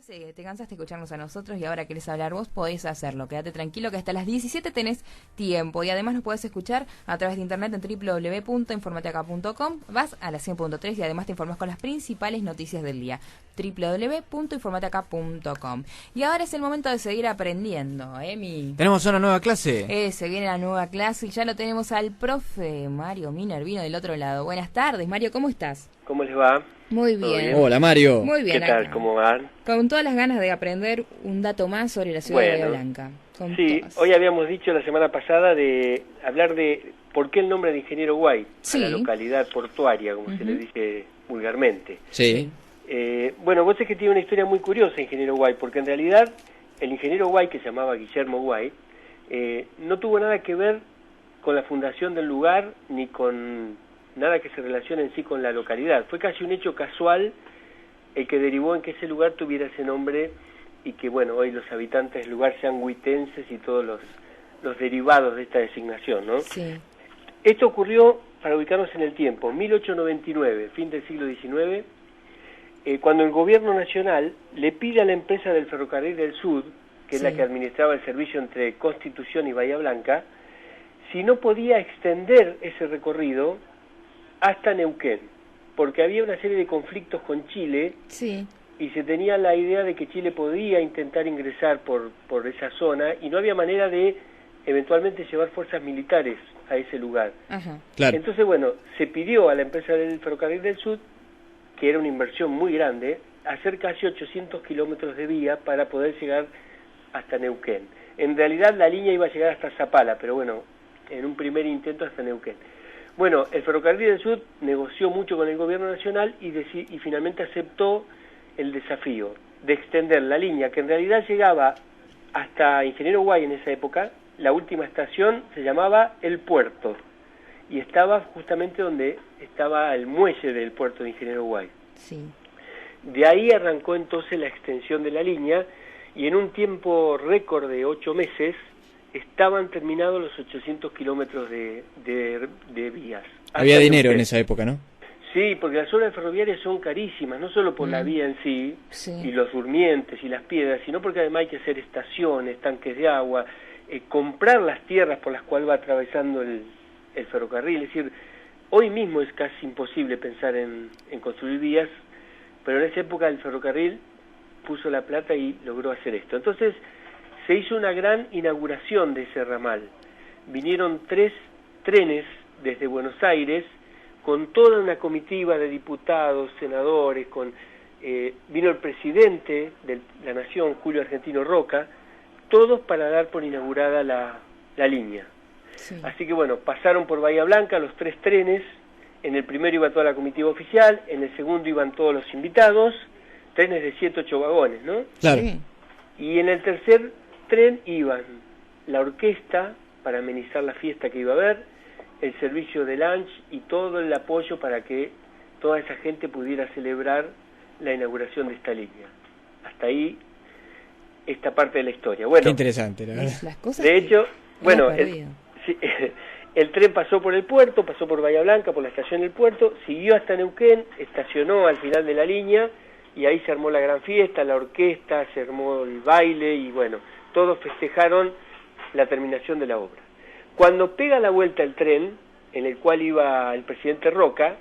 Si te cansaste de escucharnos a nosotros y ahora querés hablar vos, podés hacerlo. Quédate tranquilo que hasta las 17 tenés tiempo. Y además nos podés escuchar a través de internet en www.informateacá.com. Vas a la 100.3 y además te informás con las principales noticias del día. www.informateacá.com. Y ahora es el momento de seguir aprendiendo, Emi. ¿Tenemos una nueva clase? Se viene la nueva clase y ya lo tenemos al profe Mario Minervino del otro lado. Buenas tardes, Mario, ¿cómo estás? ¿Cómo les va? Muy bien. Hola, Mario. Muy bien. ¿Qué tal? Acá. ¿Cómo van? Con todas las ganas de aprender un dato más sobre la ciudad de Bahía Blanca. Sí, todas. hoy habíamos dicho la semana pasada de hablar de por qué el nombre de Ingeniero Guay, Sí. a la localidad portuaria, como se le dice vulgarmente. Sí. Bueno, vos sabés que tiene una historia muy curiosa Ingeniero Guay, porque en realidad el Ingeniero Guay, que se llamaba Guillermo Guay, no tuvo nada que ver con la fundación del lugar, ni con nada que se relacione en sí con la localidad. Fue casi un hecho casual el que derivó en que ese lugar tuviera ese nombre y que, bueno, hoy los habitantes del lugar sean huitenses y todos los derivados de esta designación, ¿no? Sí. Esto ocurrió, para ubicarnos en el tiempo, 1899, fin del siglo XIX, cuando el gobierno nacional le pide a la empresa del Ferrocarril del Sud, que es la que administraba el servicio entre Constitución y Bahía Blanca, si no podía extender ese recorrido hasta Neuquén, porque había una serie de conflictos con Chile Sí. y se tenía la idea de que Chile podía intentar ingresar por esa zona y no había manera de eventualmente llevar fuerzas militares a ese lugar. Ajá. Claro. Entonces, bueno, se pidió a la empresa del Ferrocarril del Sud, que era una inversión muy grande, hacer casi 800 kilómetros de vía para poder llegar hasta Neuquén. En realidad la línea iba a llegar hasta Zapala, pero bueno, en un primer intento hasta Neuquén. Bueno, el Ferrocarril del Sud negoció mucho con el gobierno nacional y finalmente aceptó el desafío de extender la línea, que en realidad llegaba hasta Ingeniero Guay en esa época. La última estación se llamaba El Puerto y estaba justamente donde estaba el muelle del puerto de Ingeniero Guay. Sí. De ahí arrancó entonces la extensión de la línea y en un tiempo récord de 8 meses estaban terminados los 800 kilómetros de vías. Había Hasta dinero Neuquén. en esa época, ¿no? Sí, porque las obras ferroviarias son carísimas, no solo por la vía en sí, y los durmientes y las piedras, sino porque además hay que hacer estaciones, tanques de agua, comprar las tierras por las cuales va atravesando el ferrocarril. Es decir, hoy mismo es casi imposible pensar en construir vías, pero en esa época el ferrocarril puso la plata y logró hacer esto. Entonces se hizo una gran inauguración de ese ramal. Vinieron 3 trenes desde Buenos Aires con toda una comitiva de diputados, senadores, vino el presidente de la Nación, Julio Argentino Roca, todos para dar por inaugurada la línea. Sí. Así que bueno, pasaron por Bahía Blanca los 3 trenes, en el primero iba toda la comitiva oficial, en el segundo iban todos los invitados, trenes de 7-8 vagones, ¿no? Claro. Sí. Y en el tercer tren iban la orquesta para amenizar la fiesta que iba a haber, el servicio de lunch y todo el apoyo para que toda esa gente pudiera celebrar la inauguración de esta línea. Hasta ahí esta parte de la historia. Bueno, Qué interesante, la verdad. Las cosas de que hecho, bueno, hemos perdido. el tren pasó por el puerto, pasó por Bahía Blanca, por la estación del puerto, siguió hasta Neuquén, estacionó al final de la línea y ahí se armó la gran fiesta, la orquesta, se armó el baile y bueno, todos festejaron la terminación de la obra. Cuando pega la vuelta el tren, en el cual iba el presidente Roca,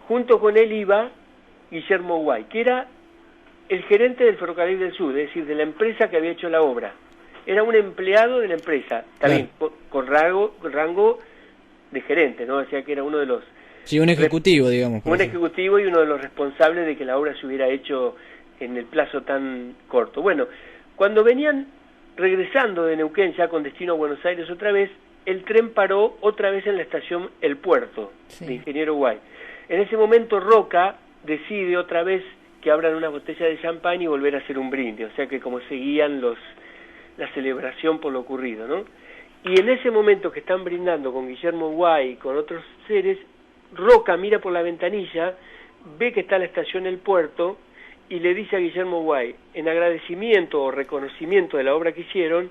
junto con él iba Guillermo Guay, que era el gerente del Ferrocarril del Sur, es decir, de la empresa que había hecho la obra. Era un empleado de la empresa, también con rango de gerente, ¿no? O sea que era uno de los... Sí, un ejecutivo, digamos. Un ejecutivo y uno de los responsables de que la obra se hubiera hecho en el plazo tan corto. Bueno, cuando venían regresando de Neuquén ya con destino a Buenos Aires otra vez, el tren paró otra vez en la estación El Puerto, de Ingeniero Guay. En ese momento Roca decide otra vez que abran una botella de champán y volver a hacer un brindis, o sea que como seguían la celebración por lo ocurrido, ¿no? Y en ese momento que están brindando con Guillermo Guay y con otros seres, Roca mira por la ventanilla, ve que está la estación El Puerto y le dice a Guillermo Guay, en agradecimiento o reconocimiento de la obra que hicieron,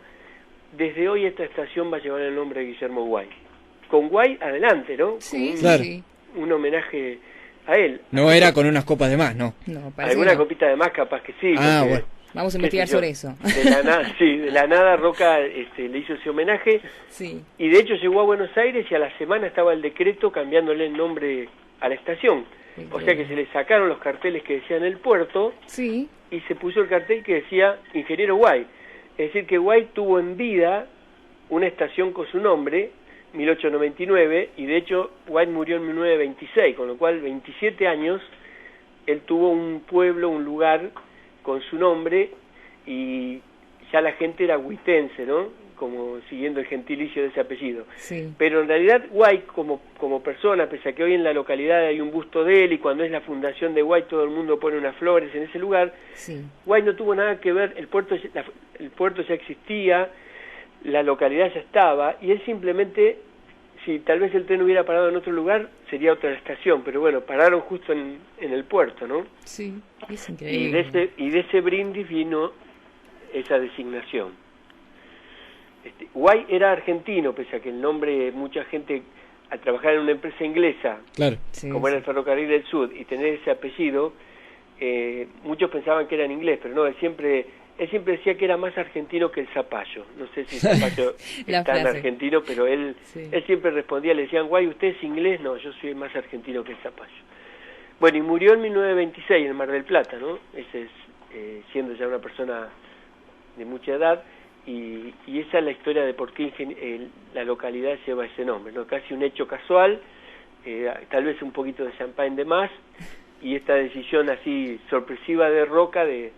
desde hoy esta estación va a llevar el nombre de Guillermo Guay. Con Guay adelante, ¿no? Sí, Claro. sí. Un homenaje a él. No era con unas copas de más, ¿no? No, parece Alguna que no. copita de más capaz que sí. Ah, porque bueno. Vamos a investigar sobre eso. De la nada, sí, de la nada Roca le hizo ese homenaje. Sí. Y de hecho llegó a Buenos Aires y a la semana estaba el decreto cambiándole el nombre a la estación. O sea que se le sacaron los carteles que decían el puerto, sí, y se puso el cartel que decía Ingeniero Guay. Es decir, que Guay tuvo en vida una estación con su nombre, 1899, y de hecho Guay murió en 1926, con lo cual 27 años él tuvo un pueblo, un lugar con su nombre, y ya la gente era huitense, ¿no? Como siguiendo el gentilicio de ese apellido. Sí. Pero en realidad Guay como persona, pese a que hoy en la localidad hay un busto de él y cuando es la fundación de Guay todo el mundo pone unas flores en ese lugar, sí, Guay no tuvo nada que ver, el puerto ya existía, la localidad ya estaba, y él simplemente, si tal vez el tren hubiera parado en otro lugar, sería otra estación, pero bueno, pararon justo en el puerto, ¿no? Sí, es increíble. Y de ese brindis vino esa designación. Guay era argentino, pese a que el nombre, mucha gente al trabajar en una empresa inglesa, claro, como era el Ferrocarril del Sur, y tener ese apellido, muchos pensaban que era en inglés, pero no, él siempre decía que era más argentino que el Zapallo. No sé si el Zapallo es tan argentino, pero él siempre respondía, le decían, Guay, ¿usted es inglés? No, yo soy más argentino que el Zapallo. Bueno, y murió en 1926 en Mar del Plata, ¿no? Ese es, siendo ya una persona de mucha edad, y esa es la historia de por qué la localidad lleva ese nombre, ¿no? Casi un hecho casual, tal vez un poquito de champán de más, y esta decisión así sorpresiva de Roca de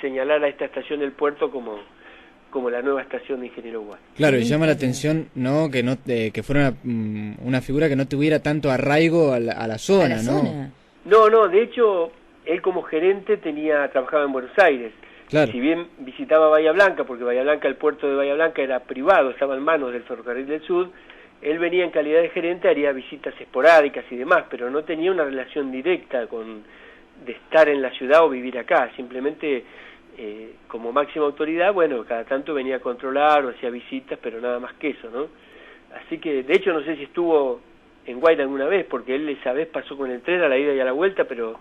señalar a esta estación del puerto como la nueva estación de Ingeniero Guay. Claro, y llama la atención, ¿no? Que fuera una figura que no tuviera tanto arraigo a la zona, ¿no? No, de hecho, él como gerente trabajaba en Buenos Aires. Claro. Si bien visitaba Bahía Blanca, porque Bahía Blanca, el puerto de Bahía Blanca era privado, estaba en manos del Ferrocarril del Sur, él venía en calidad de gerente, haría visitas esporádicas y demás, pero no tenía una relación directa de estar en la ciudad o vivir acá, simplemente como máxima autoridad, bueno, cada tanto venía a controlar o hacía visitas, pero nada más que eso, ¿no? Así que, de hecho, no sé si estuvo en Guaira alguna vez, porque él esa vez pasó con el tren a la ida y a la vuelta, pero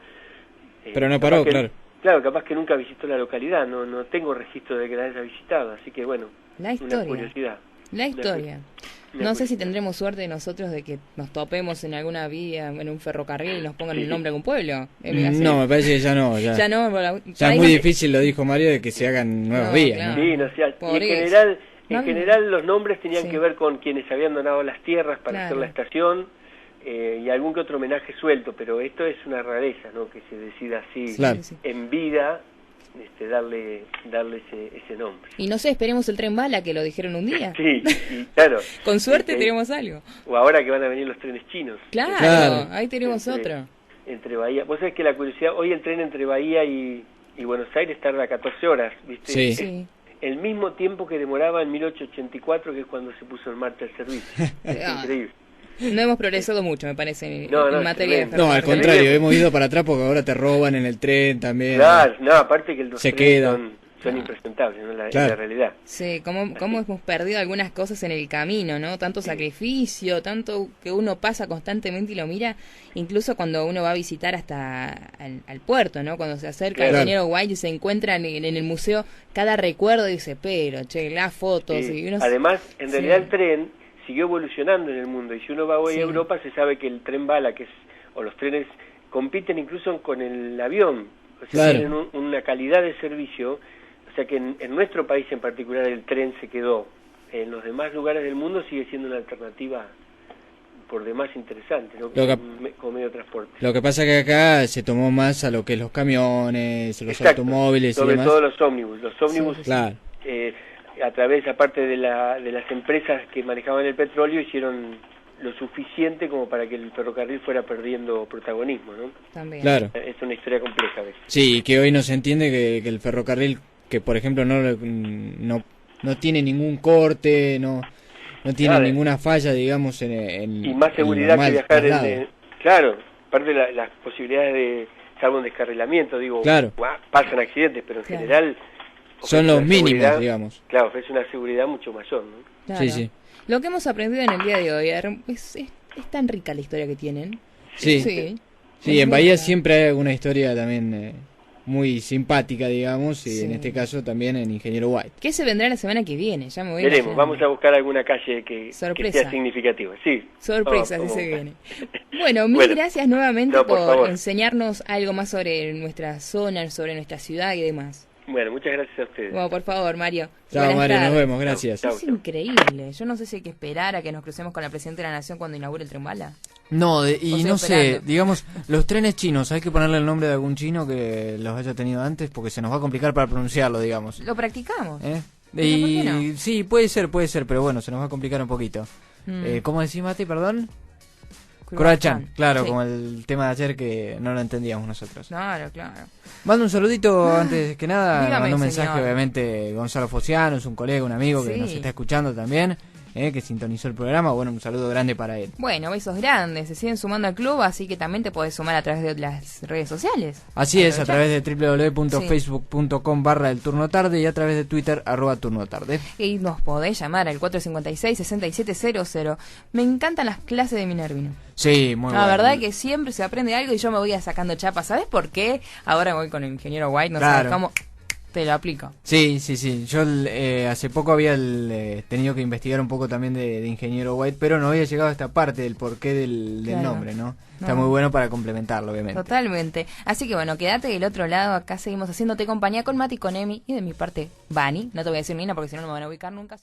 no paró, claro. Claro, capaz que nunca visitó la localidad, no tengo registro de que la haya visitado, así que bueno, la historia. Una curiosidad. La historia. No sé si tendremos suerte nosotros de que nos topemos en alguna vía, en un ferrocarril y nos pongan el nombre de algún pueblo. No, me parece que ya no. Ya es muy difícil, lo dijo Mario, de que se hagan nuevas vías. Claro. Sí, no sé, y en general los nombres tenían que ver con quienes habían donado las tierras para hacer la estación, y algún que otro homenaje suelto, pero esto es una rareza, ¿no? Que se decida así en vida darle ese nombre. Y no sé, esperemos el tren bala, que lo dijeron un día. Sí, claro. Con suerte tenemos algo. O ahora que van a venir los trenes chinos. Claro. Ahí tenemos otro. Entre Bahía, vos sabés que la curiosidad, hoy el tren entre Bahía y Buenos Aires tarda 14 horas, ¿viste? Sí. El mismo tiempo que demoraba en 1884, que es cuando se puso en marcha el servicio. Es increíble. No hemos progresado mucho, me parece, en materia de No, al contrario, hemos ido para atrás porque ahora te roban en el tren también. Claro, aparte que los trenes son impresentables, ¿no? La realidad. Sí, cómo hemos perdido algunas cosas en el camino, ¿no? Tanto sacrificio, tanto que uno pasa constantemente y lo mira, incluso cuando uno va a visitar hasta al puerto, ¿no? Cuando se acerca al Ingeniero Guay y se encuentra en el museo cada recuerdo y dice, pero, las fotos. Sí. Y uno Además, en realidad el tren siguió evolucionando en el mundo, y si uno va hoy a Europa se sabe que el tren bala, o los trenes compiten incluso con el avión, o sea, tienen una calidad de servicio, o sea que en nuestro país en particular el tren se quedó. En los demás lugares del mundo sigue siendo una alternativa por demás interesante, ¿no? Como medio de transporte. Lo que pasa que acá se tomó más a lo que es los camiones, los automóviles sobre y demás. Todo los ómnibus. Los ómnibus, claro. A través, aparte de las empresas que manejaban el petróleo, hicieron lo suficiente como para que el ferrocarril fuera perdiendo protagonismo, ¿no? También. Claro. Es una historia compleja a veces. Sí, que hoy no se entiende que el ferrocarril, que por ejemplo no tiene ningún corte, no tiene ninguna falla, digamos, en y más seguridad que viajar claro, aparte de las posibilidades de, salvo un descarrilamiento, pasan accidentes, pero en general son los mínimos, digamos. Claro, ofrece una seguridad mucho mayor, ¿no? Claro. Sí. Lo que hemos aprendido en el día de hoy es tan rica la historia que tienen. Sí, en Bahía siempre hay alguna historia también muy simpática, digamos, y Sí. en este caso también en Ingeniero White. ¿Qué se vendrá la semana que viene? Ya me voy Veremos, imaginando. vamos a buscar alguna calle que Sorpresa. sea significativa. Sí. Sorpresas, Vamos, dice que vamos. viene. Bueno, mil Bueno, gracias nuevamente no, por por favor. enseñarnos algo más sobre nuestra zona, sobre nuestra ciudad y demás. Bueno, muchas gracias a ustedes. Bueno, por favor, Mario. Chao, Buenas Mario, nos tardes. vemos, gracias. Chau. Es increíble. Yo no sé si hay que esperar a que nos crucemos con la Presidenta de la Nación cuando inaugure el Tren Bala. No, y O sea, no sé, operando. digamos, los trenes chinos, hay que ponerle el nombre de algún chino que los haya tenido antes porque se nos va a complicar para pronunciarlo, digamos. Lo practicamos. ¿Eh? Pero, ¿por Y qué no? sí, puede ser, pero bueno, se nos va a complicar un poquito. ¿Cómo decís, Mati, perdón? Croachan, claro, Sí. como el tema de ayer que no lo entendíamos nosotros. Claro, claro. Mando un saludito antes que nada, Dígame, mando un mensaje señor. obviamente Gonzalo Fociano, es un colega, un amigo que Sí. nos está escuchando también, que sintonizó el programa, bueno, un saludo grande para él. Bueno, besos grandes. Se siguen sumando al club, así que también te podés sumar a través de las redes sociales. Así es, a Aprovechá. través de www.facebook.com/el turno tarde y a través de Twitter @turno tarde. Y nos podés llamar al 456-6700. Me encantan las clases de Minervino. Sí, muy La bueno. verdad que siempre se aprende algo y yo me voy a sacando chapas. ¿Sabes por qué? Ahora voy con el ingeniero White, no Claro. sabes cómo te lo aplico. Sí. Yo hace poco había tenido que investigar un poco también de Ingeniero White, pero no había llegado a esta parte del porqué del Claro. nombre, ¿no? Está No. muy bueno para complementarlo, obviamente. Totalmente. Así que bueno, quédate del otro lado. Acá seguimos haciéndote compañía con Mati, con Emi y de mi parte, Vani. No te voy a decir Nina porque si no, no me van a ubicar nunca.